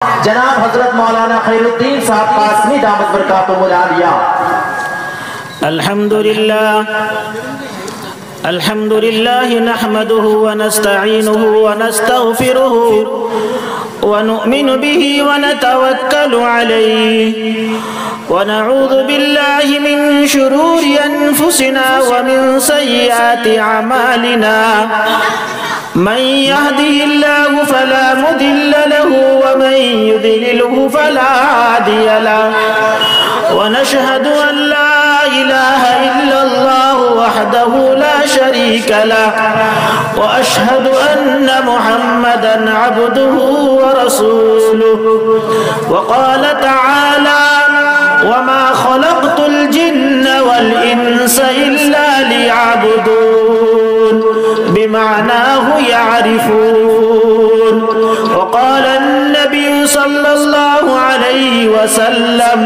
جناب حضرت مولانا خیر الدین صاحب قاسمی دامت برکاتہ العالیہ۔ الحمد لله نحمده ونستعينه ونستغفره ونؤمن به ونتوكل عليه ونعوذ بالله من شرور أنفسنا ومن سيئات أعمالنا من يهده الله فلا مضل له ومن يضلله فلا هادي له ونشهد أن لا إله إلا الله وحده لا شريك له وأشهد أن محمدًا عبده ورسوله وقال تعالى وما خلقت الجن والإنس إلا ليعبدون بمعناه يعرفون وقال النبي صلى الله عليه وسلم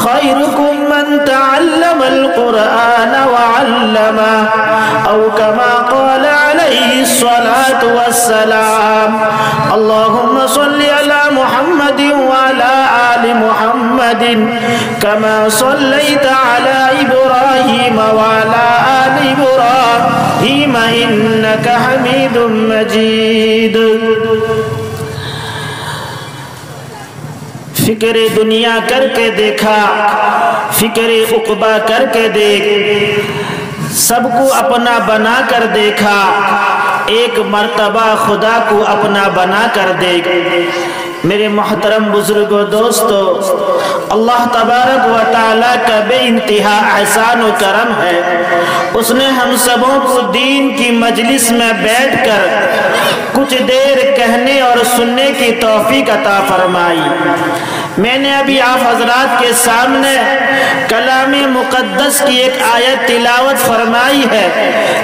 خيركم من تعلم القرآن وعلمه أو كما قال عليه الصلاة والسلام اللهم صل على محمد وعلى آل محمد كما صليت على إبراهيم وعلى آل إبراهيم إنك حميد مجيد۔ فکر دنیا کر کے دیکھا، فکر عقبہ کر کے دیکھ، سب کو اپنا بنا کر دیکھا، ایک مرتبہ خدا کو اپنا بنا کر دیکھ۔ میرے محترم بزرگوں دوستو، اللہ تبارک و تعالیٰ کا بے انتہا احسان و کرم ہے، اس نے ہم سبوں کو دین کی مجلس میں بیٹھ کر کچھ دیر کہنے اور سننے کی توفیق عطا فرمائی۔ میں نے ابھی آپ حضرات کے سامنے کلام مقدس کی ایک آیت تلاوت فرمائی ہے،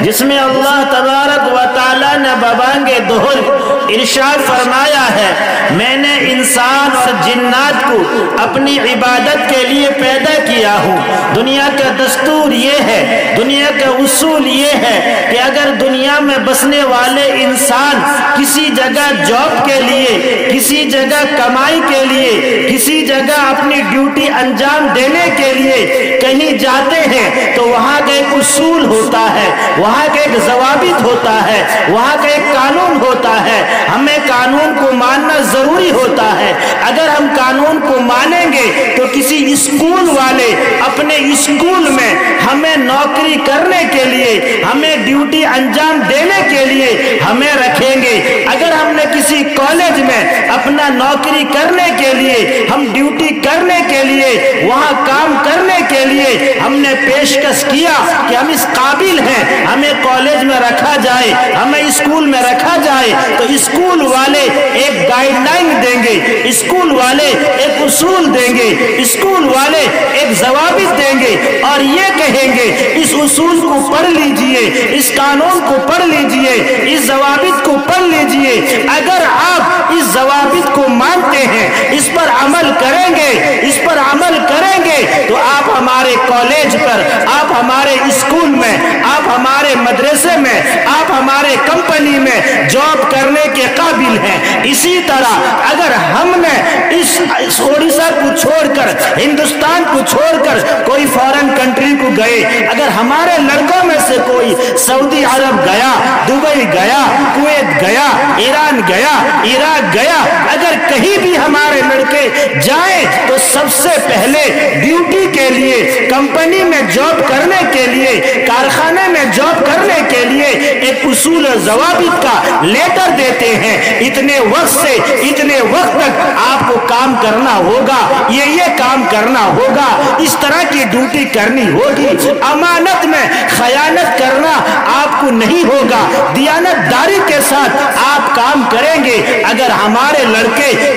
جس میں اللہ تبارک و تعالیٰ نے ببانگ دہل ارشاد فرمایا ہے، میں نے انسان اور جنات کو اپنی عبادت کے لیے پیدا کیا ہوں۔ دنیا کا دستور یہ ہے، دنیا کا اصول یہ ہے کہ اگر دنیا میں بسنے والے انسان کسی جگہ جاب کے لیے، کسی جگہ کمائی کے لیے، کسی جگہ اپنی ڈیوٹی انجام دینے کے لیے کہیں جاتے ہیں تو وہاں کا ایک اصول ہوتا ہے، وہاں کا ایک ضوابط ہوتا ہے، وہاں کا ایک قانون ہوتا ہے۔ ہمیں قانون کو ماننا ضروری ہوتا ہے۔ اگر ہم قانون کو مانیں گے تو کسی اسکول والے اپنے اسکول میں ہمیں نوکری کرنے کے لیے، ہمیں ڈیوٹی انجام دینے کے لیے ہمیں رکھیں گے۔ اگر ہم نے کسی کالج میں اپنا نوکری کرنے کے لیے، ہم ڈیوٹی کرنے کے لیے، وہاں کام کرنے کے لیے ہم نے پیشکش کیا کہ ہم اس قابل ہیں، ہمیں کالج میں رکھا جائے، ہمیں اسکول میں رکھا جائے، تو اسکول والے ایک گائیڈ لائن دیں گے، اسکول والے ایک اصول دیں گے، اسکول والے ایک ضوابط دیں گے اور یہ کہیں گے اس اصول کو پڑھ لیجئے، اس قانون کو پڑھ لیجئے، اس ضوابط کو پڑھ لیجئے۔ اگر آپ اس ضوابط کو مانتے ہیں، اس پر عمل کریں گے، اس پر عمل کریں گے تو آپ ہمارے کالج پر، آپ ہمارے اسکول میں، آپ ہمارے مدرسے میں، آپ ہمارے کمپنی میں جاب کرنے کے قابل ہیں۔ اسی طرح اگر ہم نے اس اڑیسہ کو چھوڑ کر، ہندوستان کو چھوڑ کر کوئی فارن کنٹری کو گئے، اگر ہمارے لڑکوں میں سے کوئی سعودی عرب گیا، دبئی گیا، کویت گیا، ایران گیا، عراق گیا، اگر کہیں بھی ہمارے لڑکے جائیں تو سب سے پہلے ڈیوٹی کے لیے، کمپنی میں جاب کرنے کے لیے، کارخانے میں جاب کرنے کے لیے ایک اصول و ضوابط کا لیٹر دیتے ہیں، اتنے وقت سے اتنے وقت تک آپ کو کام کرنا ہوگا، یہ کام کرنا ہوگا، اس طرح کی ڈیوٹی کرنی ہوگی۔ امانت میں خیانت کرنا آپ کو نہیں ہوگا، دیانت داری کے ساتھ آپ کام کریں گے۔ اگر ہمارے لڑکے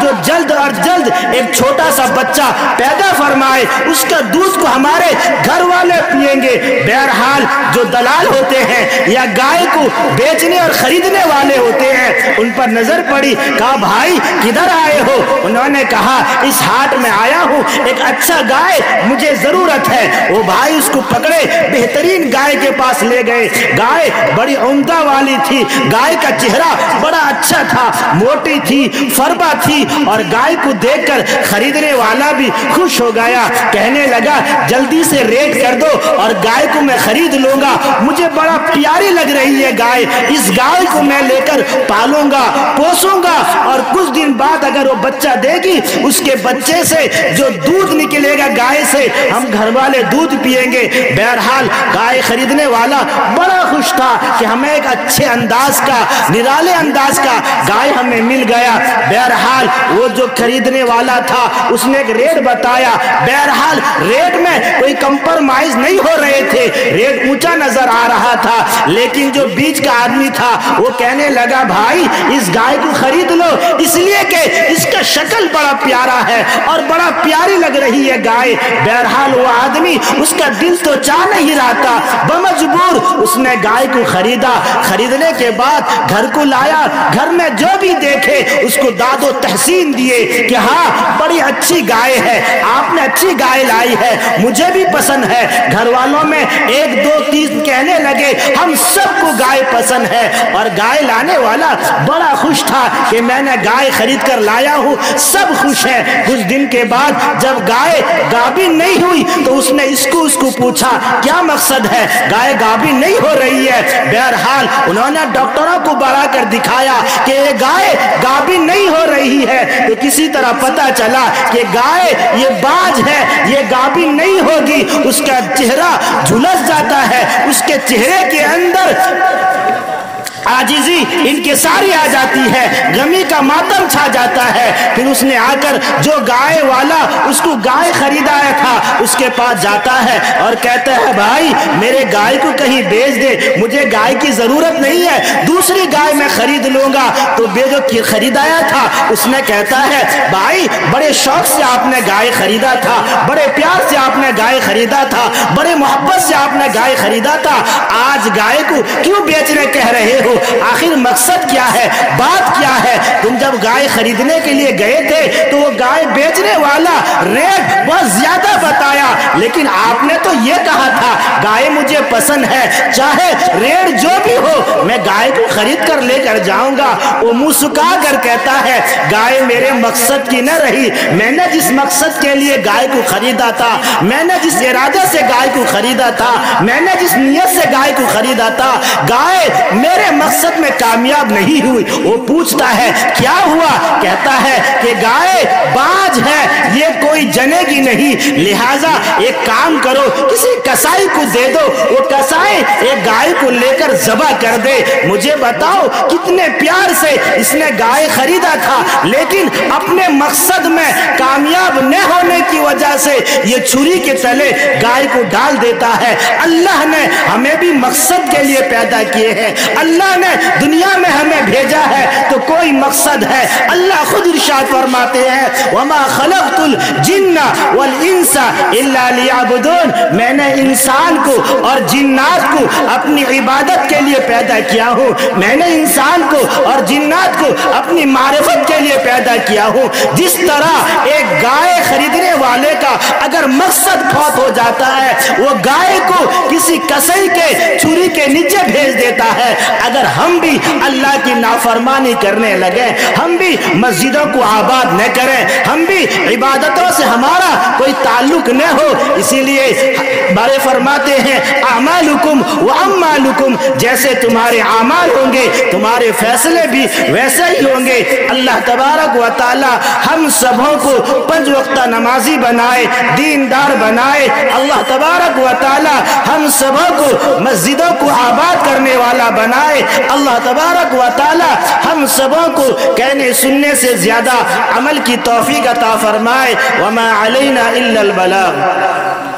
جو جلد اور جلد ایک چھوٹا سا بچہ پیدا فرمائے اس کا دودھ کو ہمارے گھر والے پیئیں گے۔ بہرحال جو دلال ہوتے ہیں یا گائے کو بیچنے اور خریدنے والے ہوتے ہیں ان پر نظر پڑی، کہا بھائی کدھر آئے ہو؟ انہوں نے کہا اس ہاٹ میں آیا ہوں، ایک اچھا گائے مجھے ضرورت ہے۔ وہ بھائی اس کو پکڑے بہترین گائے کے پاس لے گئے۔ گائے بڑی عمدہ والی تھی، گائے کا چہرہ بڑا اچھا تھا، موٹی تھی، فربا تھی، اور گائے کو دیکھ کر خریدنے والا بھی خوش ہو گیا، کہنے لگا جلدی سے ریٹ کر دو اور گائے کو میں خرید لوں گا، مجھے بڑا پیاری لگ رہی ہے گائے، اس گائے کو میں لے کر پالوں گا، پوسوں گا، اور کچھ دن بعد اگر وہ بچہ دے گی اس کے بچے سے جو دودھ نکلے گا گائے سے ہم گھر والے دودھ پیئیں گے۔ بہرحال گائے خریدنے والا بڑا خوش تھا کہ ہمیں ایک اچھے انداز کا، نرالے انداز کا گائے ہمیں مل گیا۔ بہرحال وہ جو خریدنے والا تھا اس نے ایک ریٹ بتایا، بہرحال ریٹ میں کوئی کمپرمائز نہیں ہو رہے تھے، ریٹ اونچا نظر آ رہا تھا، لیکن جو بیچ کا آدمی تھا وہ کہنے لگا بھائی اس گائے کو خرید لو، اس لیے کہ اس کا شکل بڑا پیارا ہے اور بڑا پیاری لگ رہی ہے گائے۔ بہرحال وہ آدمی اس کا دل تو چاہ نہیں رہا تھا، بمجبور اس نے گائے کو خریدا۔ خریدنے کے بعد گھر کو لایا، گھر میں جو بھی دیکھے اس کو داد و تحسین دیے کہ ہاں بڑی اچھی گائے ہے، آپ نے اچھی گائے لائی ہے، مجھے بھی پسند ہے۔ گھر والوں میں ایک دو تین کہنے لگے ہم سب کو گائے پسند ہے، اور گائے لانے والا بڑا خوش تھا کہ میں نے گائے خرید کر لایا ہوں، سب خوش ہیں۔ کچھ دن کے بعد جب گائے گابن نہیں ہوئی تو اس نے اس کو پوچھا کیا مقصد ہے، گائے گابن نہیں ہو رہی ہے۔ بہرحال انہوں نے ڈاکٹروں کو بڑھا کر دکھایا کہ یہ گائے گابن نہیں ہو رہی ہے، تو کسی طرح پتا چلا کہ گائے یہ باج ہے، یہ گابن نہیں ہوگی۔ اس کا چہرہ جھلس جاتا ہے، اس کے چہرے کے اندر عاجزی انکساری آ جاتی ہے، غمی کا ماتم چھا جاتا ہے۔ پھر اس نے آ کر جو گائے والا اس کو گائے خریدایا تھا اس کے پاس جاتا ہے اور کہتا ہے بھائی میرے گائے کو کہیں بیچ دے، مجھے گائے کی ضرورت نہیں ہے، دوسری گائے میں خرید لوں گا۔ تو جو خریدایا تھا اس نے کہتا ہے بھائی بڑے شوق سے آپ نے گائے خریدا تھا، بڑے پیار سے آپ نے گائے خریدا تھا، بڑے محبت سے آپ نے گائے خریدا تھا، آج گائے کو کیوں بیچنے کہہ رہے ہو؟ آخر مقصد کیا ہے، بات کیا ہے؟ تم جب گائے خریدنے کے لیے گئے تھے تو وہ گائے بیچنے والا ریٹ بہت زیادہ بتایا، لیکن آپ نے تو یہ کہا تھا گائے مجھے پسند ہے، چاہے ریٹ جو بھی ہو میں گائے کو خرید کر لے کر جاؤں گا۔ وہ منہ سکا کر کہتا ہے گائے میرے مقصد کی نہ رہی، میں نے جس مقصد کے لیے گائے کو خریدا تھا، میں نے جس ارادے سے گائے کو خریدا تھا، میں نے جس نیت سے گائے کو خریدا تھا، گائے میرے مقصد میں کامیاب نہیں ہوئی۔ وہ پوچھتا ہے کیا ہوا؟ کہتا ہے کہ گائے باج ہے، یہ کوئی جنے گی نہیں، لہٰذا ایک کام کرو کسی کسائی کو دے دو، وہ کسائی ایک گائے کو لے کر ذبح کر دے۔ مجھے بتاؤ کتنے پیار سے اس نے گائے خریدا تھا، لیکن اپنے مقصد میں کامیاب نہ ہونے کی وجہ سے یہ چھری کے تلے گائے کو ڈال دیتا ہے۔ اللہ نے ہمیں بھی مقصد کے لیے پیدا کیے ہیں، اللہ نے دنیا میں ہمیں بھیجا ہے تو کوئی مقصد ہے۔ اللہ خود ارشاد فرماتے ہیں وَمَا خَلَقْتُ الْجِنَّ وَالْإِنسَ إِلَّا لِيَعْبُدُونَ، میں نے انسان کو اور جنات کو اپنی عبادت کے لیے پیدا کیا ہوں، میں نے انسان کو اور جنات کو اپنی معرفت کے لیے پیدا کیا ہوں۔ جس طرح ایک گائے خریدنے والے کا اگر مقصد فوت ہو جاتا ہے وہ گائے کو کسی کسائی کے چھری کے نیچے بھیج دیتا ہے، اگر ہم بھی اللہ کی نافرمانی کرنے لگے، ہم بھی مسجدوں کو آباد نہ کریں، ہم بھی عبادتوں سے ہمارا کوئی تعلق نہ ہو، اسی لیے بارے فرماتے ہیں اعمالکم واعمالکم، جیسے تمہارے اعمال ہوں گے تمہارے فیصلے بھی ویسے ہی ہوں گے۔ اللہ تبارک و تعالی ہم سبوں کو 5 وقتہ نمازی بنائے، دیندار بنائے۔ اللہ تبارک و تعالی ہم سبوں کو مسجدوں کو آباد کرنے والا بنائے۔ اللہ تبارک و تعالی ہم سبوں کو کہنے سننے سے زیادہ عمل کی توفیق عطا فرمائے۔ وما علینا الا البلاغ۔